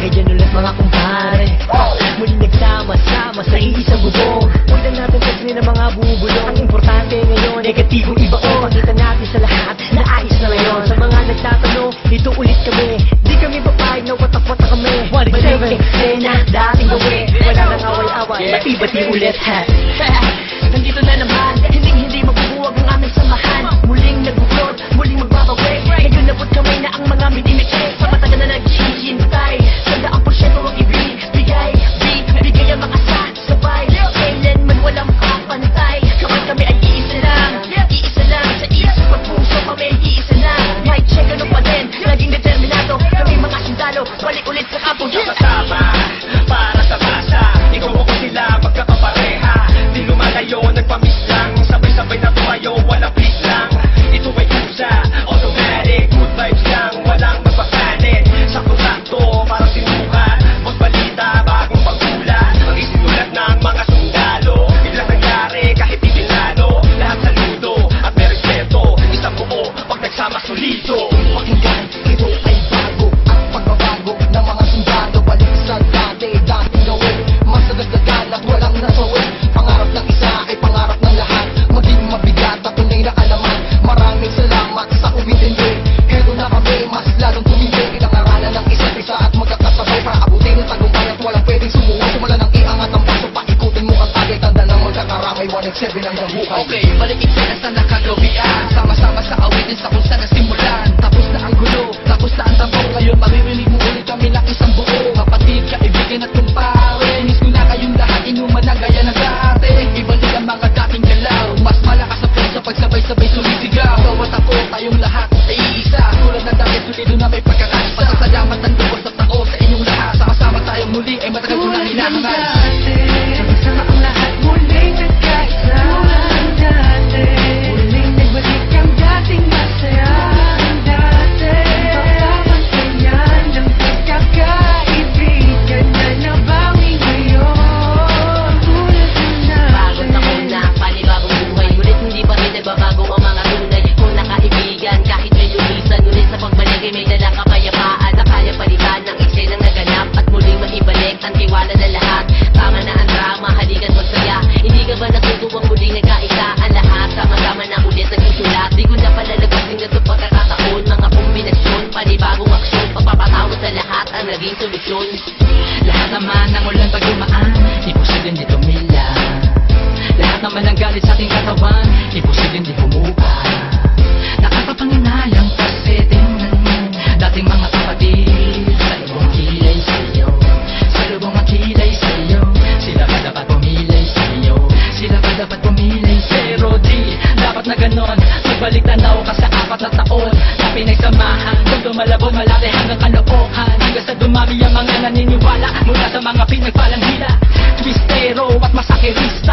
Ayan ulit mga kumpare, muling nagsama-sama sa iisang bubong. Huwag na natin kasi ng mga bubulong. Ang importante ngayon, negatibong ibaon. Pakita natin sa lahat na ayos na ngayon. Sa mga nagtatanong, ito ulit kami. Di kami papayag na watak-watak kami. Balik eksena, dating gawin. Wala nang away-away, bati-bati ulit ha. Nandito na naman, hindi mabubuwag ang aming samahan. Muling nag-upload, muling magbabawi. Ngayon nabot kami na ang mga minimikay. Sa matagal na naghihintay, 100% ang ibigay. Bigay ang mga sabay. Kailanman walang kapantay. Kapag kami ay iisa lang sa isip at puso kami iisa lang. Mic check, ano pa din, laging determinado. Kami mga sundalo, balik ulit sa kampo. Sama-sama, para sa masa. Ikaw ako sila, magkakapareha. Di lumalayo, nagpamis lang. Sabay-sabay na tumayo, walang please lang. Ito ay kusa, automatic. Good vibes lang, walang magpapalit. Sakto-sakto, parang sinukat. Magbalita, bagong pagkulat. Ang isinulat ng mga sundalo. Biglang nangyari, kahit di pinano. Lahat saludo, at may respeto. Isang buo, pag nagsama solido. Pakinggan, ito ay bago. At pagbabago ng mga sundalo. Balik sa dating gawin. Mas nagdagdagan at walang nasawin. Pangarap ng isa ay pangarap ng lahat. Maging mabigat at tunay na alaman. Maraming salamat sa umintindi. Heto na kami, mas lalong tumindi. Pinangaralan ng isa't isa at magkakasabay. Para abutin ang tagumpay at walang pwedeng sumuha. Sumala ng iangat ang paso, paikutin mo ang tagay. Tanda ng magkakaramay, 187 ang nabuhay. Okay, balik eksena sa nakagawian. Sama-sama sa awitin sa kung saan nasimulan. Tapos na ang gulo, tapos na ang tampo. Ngayon maririnig mo ulit kami ng isang buo. Kapatid, kaibigan at kumpare. Miss ko na kayong lahat, inuman na gaya ng dati. Ibalik ang mga dating galaw. Mas malakas ang puso pag sabay-sabay sumisigaw. Bawat ako, tayong lahat ay iisa. Tulad ng dati, sulido na may pagkakaisa. Pasasalamat ng lubos at tao sa inyong lahat. Sama-sama tayong muli ay matagal ko na hinahangan. Sama ang lahat muling nagkaisa. Muling nagbalik ang dating masaya. Papapantayan ng pagkakaibigan na nabawi ngayon. Pagod na muna, panibagong buhay. Ngunit hindi pa rin nagbabago ang mga tunay kong nakaibigan. Kahit may lumisan, ngunit sa pagbalik ay may dalang kapayapaan na kaya palitan ng eksenang naganap at muling maibalik ang tiwala na lahat. Tama na ang drama, halikan magsaya. Hindi ka ba natutuwang muling nagkaisa ang lahat? Sama-sama na ulit nagsusulat. Di ko na palalagpasin na ito pagkakataon. Mga kombinasyon, panibagong aksyon. Pagpapatawad sa lahat ang naging solusyon. Lahat naman ng ulan pag dumaan, imposibleng di tumila. Lahat naman ng galit sa ating katawan, imposibleng di bumuka. Nakakapanginayang kasi tingnan mo dating mga kapatid. Sa lubong kilay sa'yo, sa lubong ang kilay sa'yo. Sila ba dapat pumilay sa'yo? Sila ba dapat pumilay? Pero di dapat na ganon. Magbalik tanaw ka sa 4 na taon na pinagsamahan. Kung tumalabog malaki hanggang kalokohan. Hanggang sa dumami ang mga naniniwala mula sa mga pinagpalang hila. Twistero at masakiris